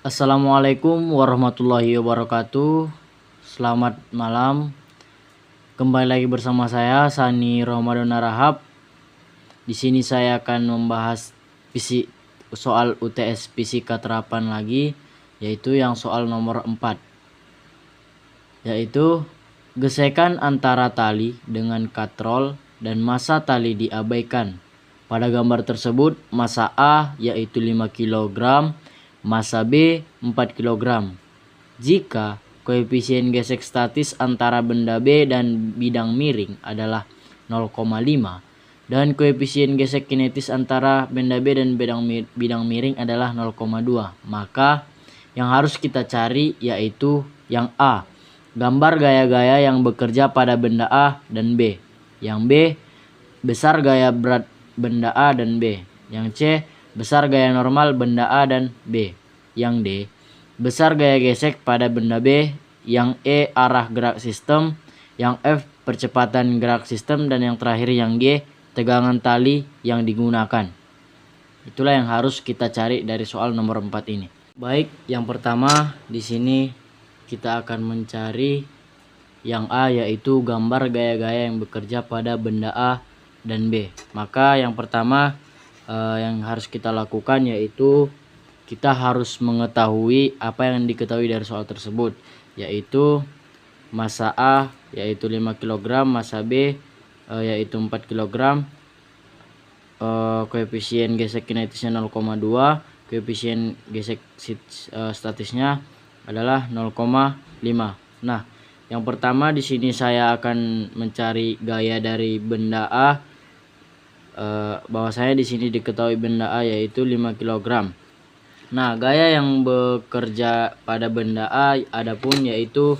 Assalamualaikum warahmatullahi wabarakatuh. Selamat malam. Kembali lagi bersama saya Sani Ramadan Rahab. Di sini saya akan membahas soal UTS fisika terapan lagi, yaitu yang soal nomor 4. Yaitu gesekan antara tali dengan katrol dan massa tali diabaikan. Pada gambar tersebut, massa A yaitu 5 kg, massa B 4 kg. Jika koefisien gesek statis antara benda B dan bidang miring adalah 0,5 dan koefisien gesek kinetis antara benda B dan bidang miring adalah 0,2, maka yang harus kita cari yaitu yang A, gambar gaya-gaya yang bekerja pada benda A dan B. Yang B, besar gaya berat benda A dan B. Yang C, besar gaya normal benda A dan B. Yang D, besar gaya gesek pada benda B. Yang E, arah gerak sistem. Yang F, percepatan gerak sistem. Dan yang terakhir yang G, tegangan tali yang digunakan. Itulah yang harus kita cari dari soal nomor 4 ini. Baik, yang pertama di sini kita akan mencari yang A, yaitu gambar gaya-gaya yang bekerja pada benda A dan B. Maka yang pertama yang harus kita lakukan yaitu kita harus mengetahui apa yang diketahui dari soal tersebut, yaitu massa A yaitu 5 kg, massa B yaitu 4 kg, koefisien gesek kinetisnya 0,2, koefisien gesek statisnya adalah 0,5. Nah, yang pertama di sini saya akan mencari gaya dari benda A. Bahwasanya di sini diketahui benda A yaitu 5 kg. Nah, gaya yang bekerja pada benda A adapun yaitu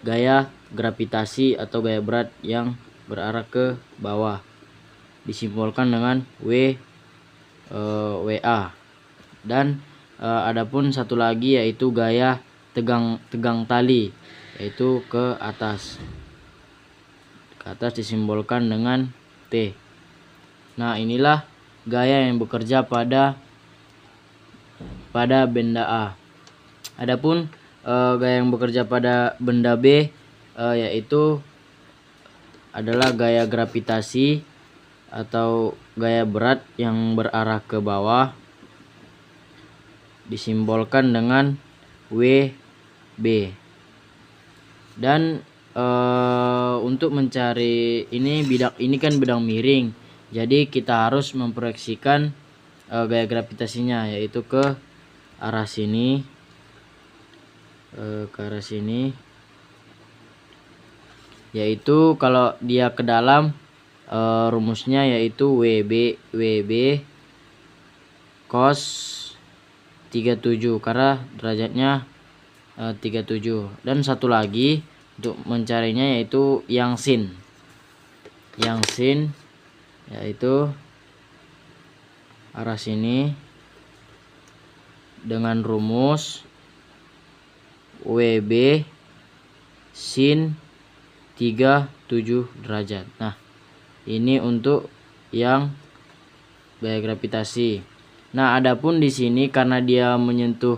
gaya gravitasi atau gaya berat yang berarah ke bawah, disimbolkan dengan WA. Dan adapun satu lagi yaitu gaya tegang tali, yaitu ke atas disimbolkan dengan T. Nah, inilah gaya yang bekerja pada benda A. Adapun gaya yang bekerja pada benda B yaitu adalah gaya gravitasi atau gaya berat yang berarah ke bawah, disimbolkan dengan WB. Dan untuk mencari ini kan bidang miring, jadi kita harus memproyeksikan gaya gravitasinya yaitu ke arah sini, yaitu kalau dia ke dalam rumusnya yaitu WB cos 37 karena derajatnya 37. Dan satu lagi untuk mencarinya yaitu yang sin yaitu arah sini dengan rumus WB sin 37 derajat. Nah, ini untuk yang gaya gravitasi. Nah, adapun di sini karena dia menyentuh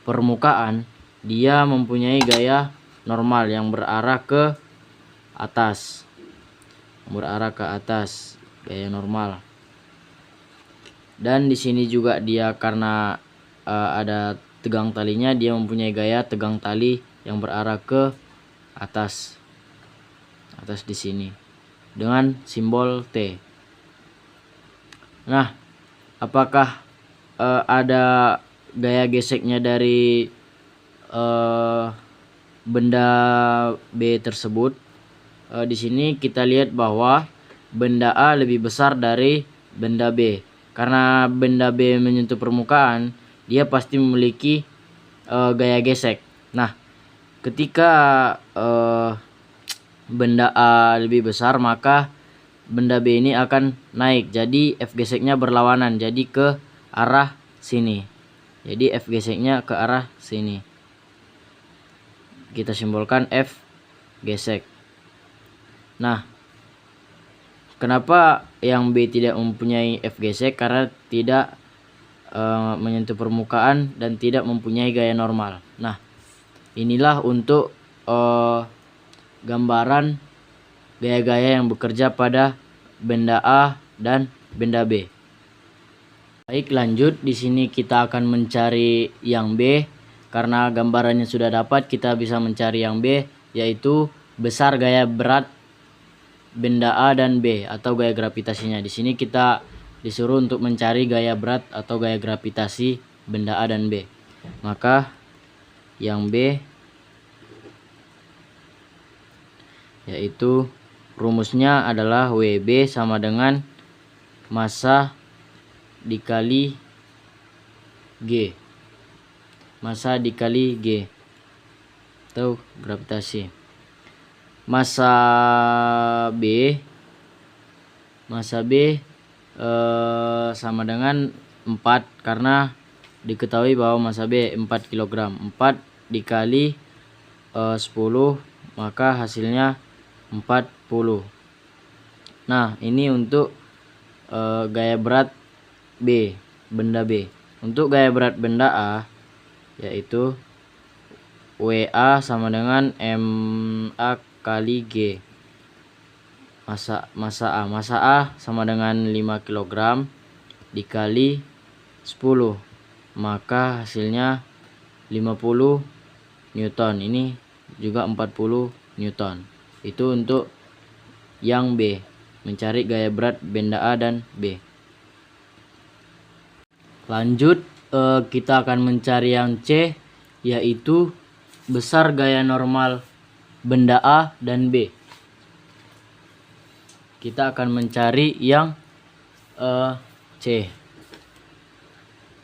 permukaan, dia mempunyai gaya normal yang berarah ke atas. Gaya normal. Dan di sini juga dia karena ada tegang talinya, dia mempunyai gaya tegang tali yang berarah ke atas di sini dengan simbol T. Nah, apakah ada gaya geseknya dari benda B tersebut? Di sini kita lihat bahwa benda A lebih besar dari benda B. Karena benda B menyentuh permukaan, dia pasti memiliki gaya gesek. Nah, ketika benda A lebih besar, maka benda B ini akan naik. Jadi F geseknya berlawanan, jadi ke arah sini. Jadi F geseknya ke arah sini. Kita simbolkan F gesek. Nah, kenapa yang B tidak mempunyai F gesek? Karena tidak menyentuh permukaan dan tidak mempunyai gaya normal. Nah, inilah untuk gambaran gaya-gaya yang bekerja pada benda A dan benda B. Baik, lanjut. Di sini kita akan mencari yang B. Karena gambarannya sudah dapat, kita bisa mencari yang B, yaitu besar gaya berat benda A dan B atau gaya gravitasinya. Di sini kita disuruh untuk mencari gaya berat atau gaya gravitasi benda A dan B. Maka yang B yaitu rumusnya adalah WB sama dengan massa dikali G. Massa dikali G atau gravitasi. Massa B sama dengan 4 karena diketahui bahwa massa B 4 kg. 4 dikali 10 maka hasilnya 40. Nah, ini untuk gaya berat B, benda B. Untuk gaya berat benda A yaitu WA sama dengan MA kali G. Massa A sama dengan 5 kg dikali 10, maka hasilnya 50 Newton. Ini juga 40 Newton. Itu untuk yang B, mencari gaya berat benda A dan B. Lanjut, kita akan mencari yang C, yaitu besar gaya normal benda A dan B. Kita akan mencari yang C,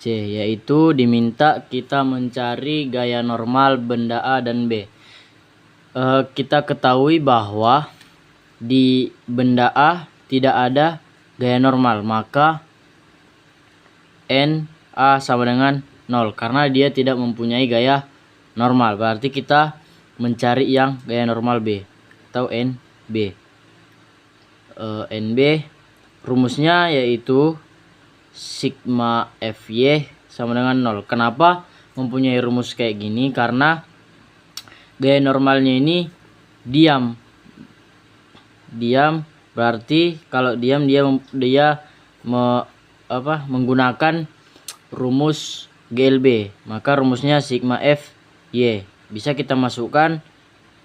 yaitu diminta kita mencari gaya normal benda A dan B. Kita ketahui bahwa di benda A tidak ada gaya normal, maka NA sama dengan 0 karena dia tidak mempunyai gaya normal. Berarti kita mencari yang gaya normal B atau NB. NB rumusnya yaitu sigma Fy sama dengan 0. Kenapa mempunyai rumus kayak gini? Karena gaya normalnya ini diam. Berarti kalau diam dia menggunakan rumus GLB. Maka rumusnya sigma Fy. Bisa kita masukkan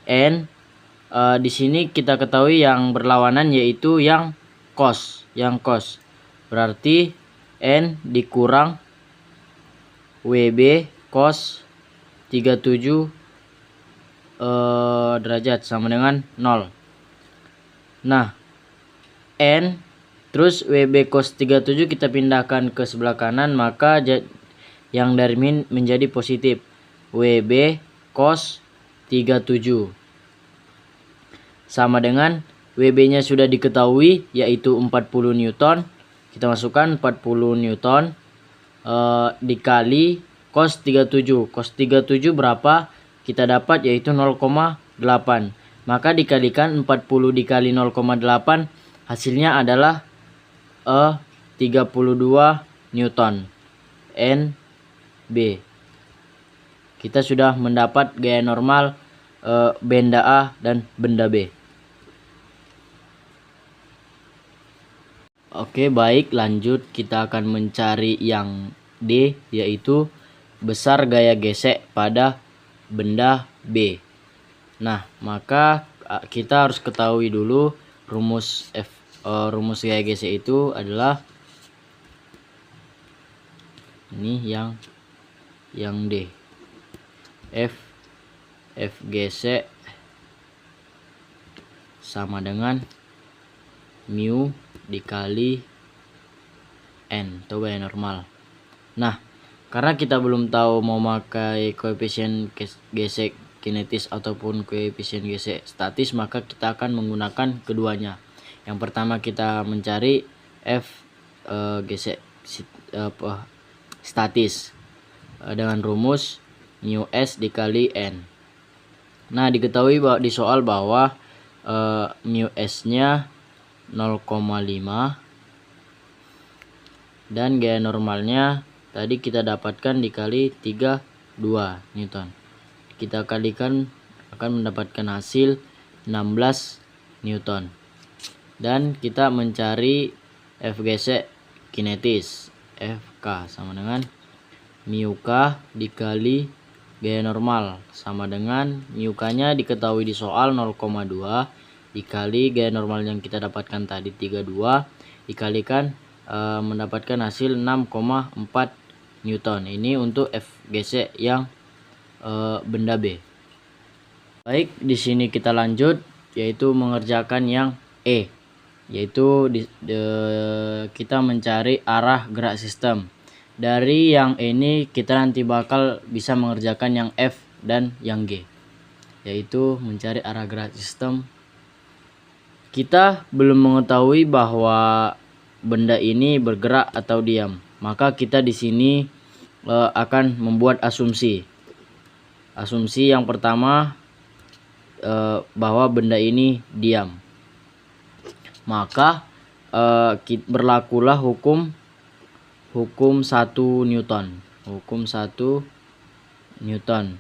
N. Di sini kita ketahui yang berlawanan yaitu yang cos. Berarti N dikurang WB cos 37 derajat sama dengan 0. Nah, N terus WB cos 37 kita pindahkan ke sebelah kanan, maka yang dari min menjadi positif. WB cos 37 sama dengan WB-nya sudah diketahui yaitu 40 Newton. Kita masukkan 40 Newton dikali cos 37. Cos 37 berapa? Kita dapat yaitu 0,8. Maka dikalikan 40 dikali 0,8, hasilnya adalah 32 Newton NB. Kita sudah mendapat gaya normal benda A dan benda B. Oke, baik, lanjut. Kita akan mencari yang D, yaitu besar gaya gesek pada benda B. Nah, maka kita harus ketahui dulu rumus rumus gaya gesek itu adalah ini yang D. F gesek sama dengan mu dikali N atau gaya normal. Nah, karena kita belum tahu mau pakai koefisien gesek kinetis ataupun koefisien gesek statis, maka kita akan menggunakan keduanya. Yang pertama kita mencari F gesek statis dengan rumus mu S dikali N. Nah, diketahui bahwa di soal bahwa mu S nya 0,5 dan gaya normalnya tadi kita dapatkan dikali 32 Newton. Kita kalikan akan mendapatkan hasil 16 Newton. Dan kita mencari FGC kinetis. FK sama dengan mu K dikali gaya normal, sama dengan mu K-nya diketahui di soal 0,2 dikali gaya normal yang kita dapatkan tadi 32 dikalikan mendapatkan hasil 6,4 Newton. Ini untuk FGC yang benda B. Baik, di sini kita lanjut yaitu mengerjakan yang E, yaitu kita mencari arah gerak sistem. Dari yang ini kita nanti bakal bisa mengerjakan yang F dan yang G, yaitu mencari arah gerak sistem. Kita belum mengetahui bahwa benda ini bergerak atau diam, maka kita di sini akan membuat asumsi. Asumsi yang pertama bahwa benda ini diam, maka berlakulah hukum 1 Newton. Hukum 1 Newton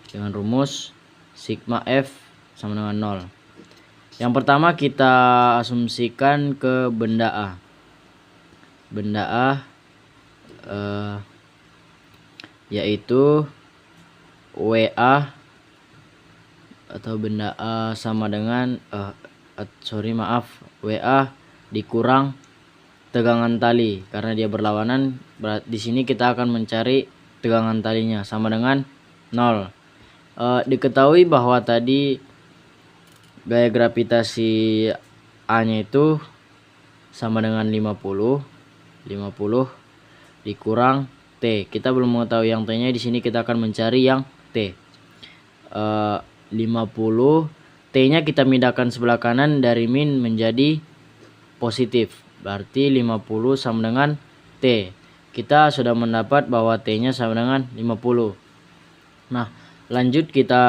dengan rumus sigma F sama dengan 0. Yang pertama kita asumsikan ke benda A. Benda A yaitu WA atau benda A sama dengan WA dikurang tegangan tali, karena dia berlawanan. Di sini kita akan mencari tegangan talinya sama dengan 0. Diketahui bahwa tadi gaya gravitasi A-nya itu sama dengan 50 dikurang T. Kita belum mengetahui yang T-nya, di sini kita akan mencari yang T. 50 T-nya kita pindahkan sebelah kanan dari min menjadi positif. Berarti 50 sama dengan T. Kita sudah mendapat bahwa T-nya sama dengan 50. Nah, lanjut kita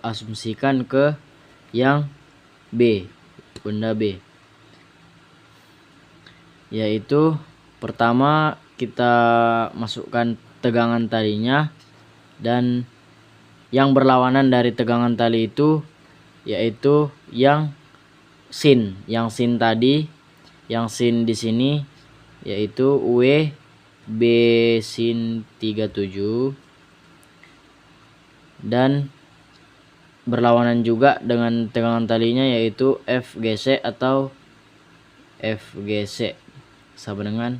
asumsikan ke yang B, benda B. Yaitu pertama kita masukkan tegangan talinya, dan yang berlawanan dari tegangan tali itu yaitu yang sin. Yang sin tadi, yang sin di sini yaitu W B sin 37, dan berlawanan juga dengan tegangan talinya yaitu FGC atau FGC sama dengan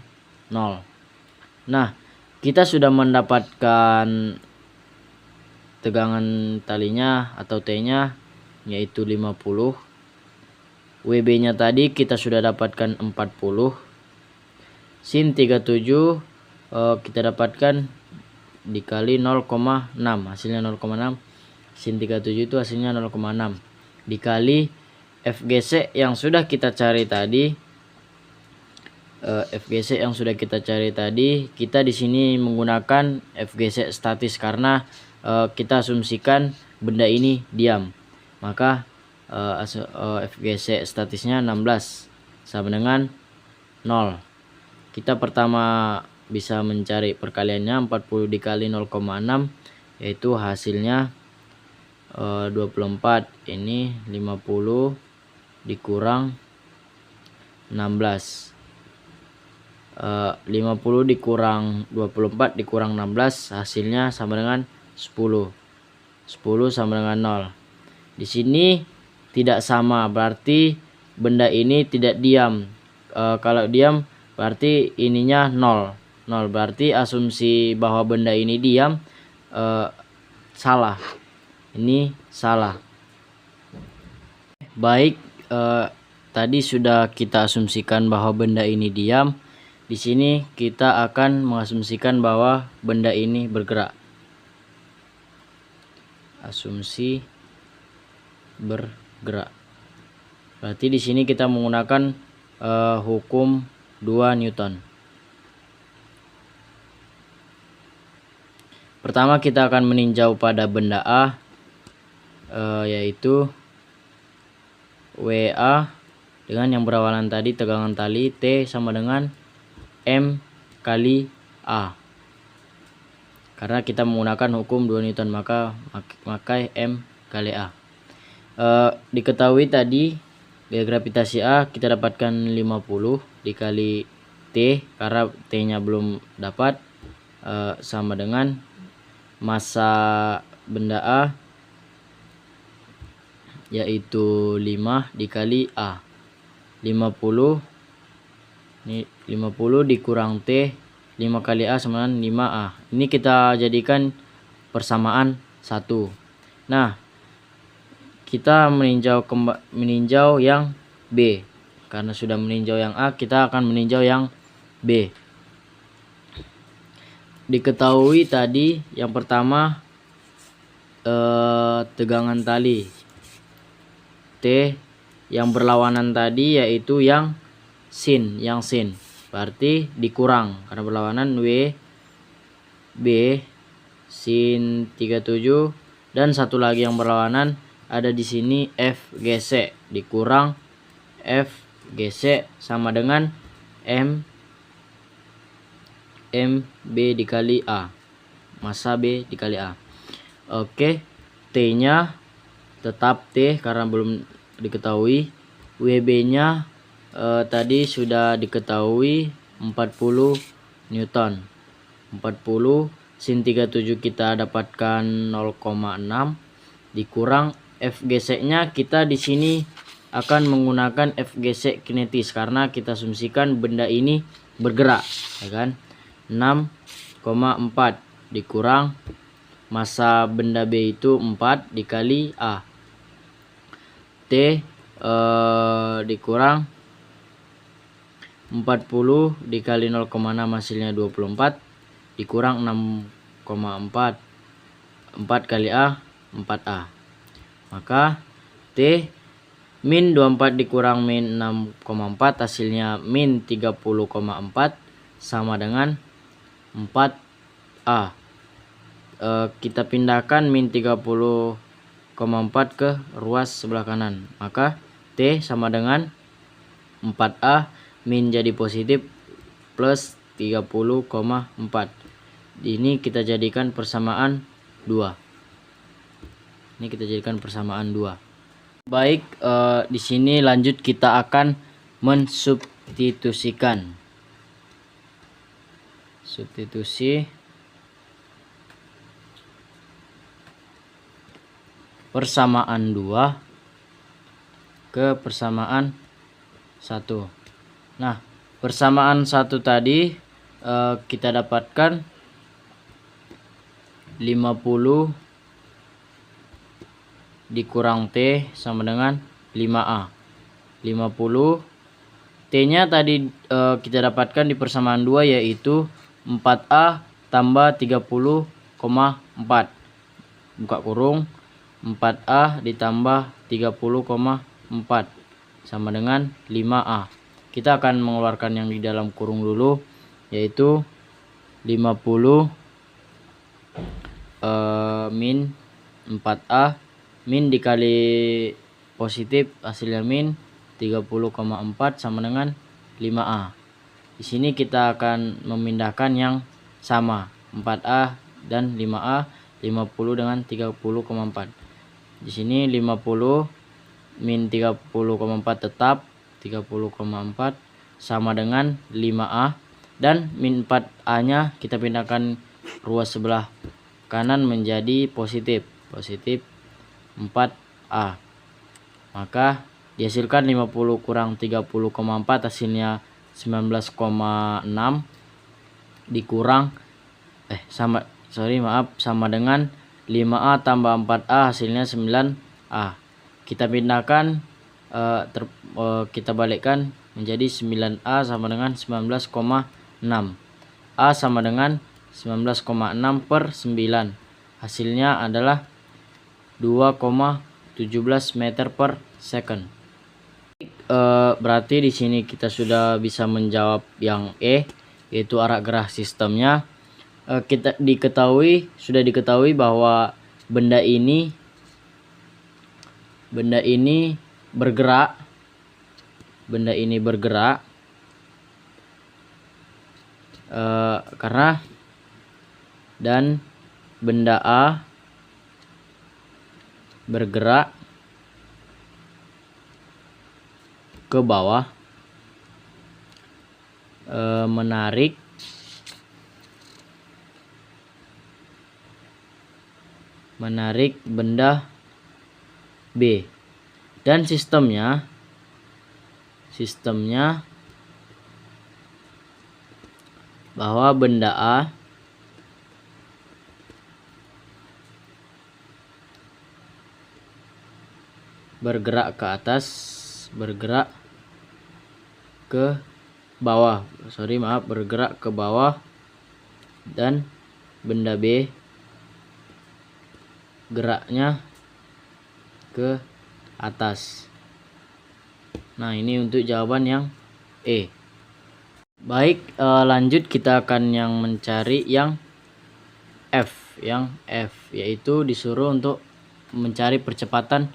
0. Nah, kita sudah mendapatkan tegangan talinya atau T-nya yaitu 50. WB-nya tadi kita sudah dapatkan 40. Sin 37 kita dapatkan dikali 0,6, hasilnya 0,6. Sin 37 itu hasilnya 0,6 dikali FGC yang sudah kita cari tadi. FGC yang sudah kita cari tadi, kita di sini menggunakan FGC statis karena kita asumsikan benda ini diam. Maka FGC statisnya 16 sama dengan 0. Kita pertama bisa mencari perkaliannya, 40 dikali 0,6 yaitu hasilnya 24. Ini 50 dikurang 16. 50 dikurang 24 dikurang 16 hasilnya sama dengan 10. 10 sama dengan 0. Di sini tidak sama, berarti benda ini tidak diam. Kalau diam berarti ininya 0. Berarti asumsi bahwa benda ini diam salah. Ini salah. Baik, tadi sudah kita asumsikan bahwa benda ini diam. Di sini kita akan mengasumsikan bahwa benda ini bergerak. Asumsi bergerak. Berarti di sini kita menggunakan hukum 2 Newton. Pertama kita akan meninjau pada benda A, yaitu WA dengan yang berawalan tadi tegangan tali T sama dengan M kali A. Karena kita menggunakan hukum 2 Newton, maka pakai M kali A. Diketahui tadi gaya gravitasi A kita dapatkan 50 dikali T, karena T-nya belum dapat, sama dengan massa benda A yaitu 5 dikali A. 50 ini 50 dikurang T, 5 kali A sama dengan 5A. Ini kita jadikan persamaan 1. Nah, kita meninjau yang B. Karena sudah meninjau yang A, kita akan meninjau yang B. Diketahui tadi yang pertama tegangan tali T yang berlawanan tadi yaitu yang sin, berarti dikurang karena berlawanan W B sin 37, dan satu lagi yang berlawanan ada di sini F GC dikurang F GC sama dengan M B dikali A, massa B dikali A. Oke, T-nya tetap T karena belum diketahui. WB nya tadi sudah diketahui 40 Newton. 40 sin 37 kita dapatkan 0,6 dikurang FGC nya, kita di sini akan menggunakan FGC kinetis karena kita asumsikan benda ini bergerak, ya kan. 6,4 dikurang massa benda B itu 4 dikali A. T dikurang 40 dikali 0,6 hasilnya 24 dikurang 6,4, 4 kali A 4A. Maka T min 24 dikurang min 6,4 hasilnya min 30,4 sama dengan 4A. Kita pindahkan min 30,4 ke ruas sebelah kanan, maka T sama dengan 4A min jadi positif plus 30,4. Ini kita jadikan persamaan 2. Ini kita jadikan persamaan 2. Baik, di sini lanjut kita akan mensubstitusikan. Substitusi persamaan 2 ke persamaan 1. Nah, persamaan 1 tadi kita dapatkan 50 dikurang T sama dengan 5A. 50 T-nya tadi kita dapatkan di persamaan 2 yaitu 4A tambah 30,4. Buka kurung, 4A ditambah 30,4 sama dengan 5A. Kita akan mengeluarkan yang di dalam kurung dulu, yaitu 50 min 4A min dikali positif hasilnya min 30,4 sama dengan 5A. Di sini kita akan memindahkan yang sama, 4A dan 5A, 50 dengan 30,4. Di sini 50 min 30,4 tetap 30,4 sama dengan 5A, dan min 4A nya kita pindahkan ruas sebelah kanan menjadi positif 4A. Maka dihasilkan 50 kurang 30,4 hasilnya 19,6 dikurang sama dengan 5A tambah 4A hasilnya 9A. Kita pindahkan, kita balikkan menjadi 9A sama dengan 19,6. A sama dengan 19,6 per 9. Hasilnya adalah 2,17 meter per second. Berarti di sini kita sudah bisa menjawab yang E, yaitu arah gerak sistemnya. Sudah diketahui bahwa benda ini bergerak. karena dan benda A bergerak ke bawah menarik benda B, dan sistemnya bahwa benda A bergerak ke atas, bergerak ke bawah, bergerak ke bawah, dan benda B geraknya ke atas. Nah, ini untuk jawaban yang E. Baik, lanjut kita akan yang mencari yang F, yaitu disuruh untuk mencari percepatan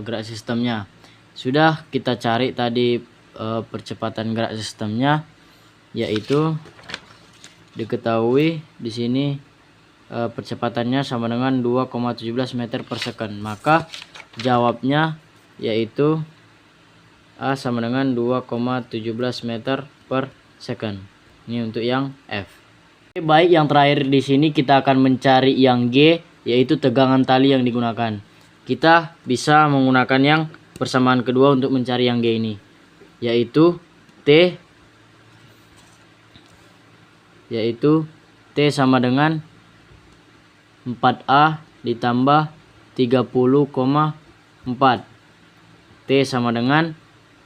gerak sistemnya. Sudah kita cari tadi percepatan gerak sistemnya, yaitu diketahui di sini percepatannya sama dengan 2,17 meter per second. Maka jawabnya yaitu A sama dengan 2,17 meter per second. Ini untuk yang F. Baik, yang terakhir di sini kita akan mencari yang G, yaitu tegangan tali yang digunakan. Kita bisa menggunakan yang persamaan kedua untuk mencari yang G ini, yaitu T sama dengan 4A ditambah 30,4. T sama dengan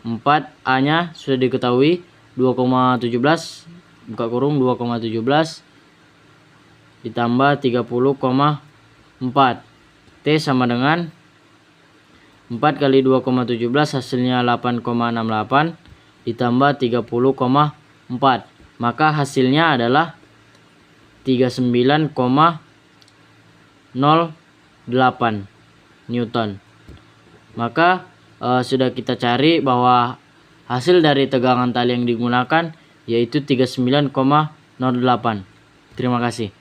4A nya sudah diketahui 2,17 buka kurung 2,17 ditambah 30,4. T sama dengan 4 kali 2,17 hasilnya 8,68 ditambah 30,4. Maka hasilnya adalah 39,08 Newton. Maka sudah kita cari bahwa hasil dari tegangan tali yang digunakan yaitu 39,08. Terima kasih.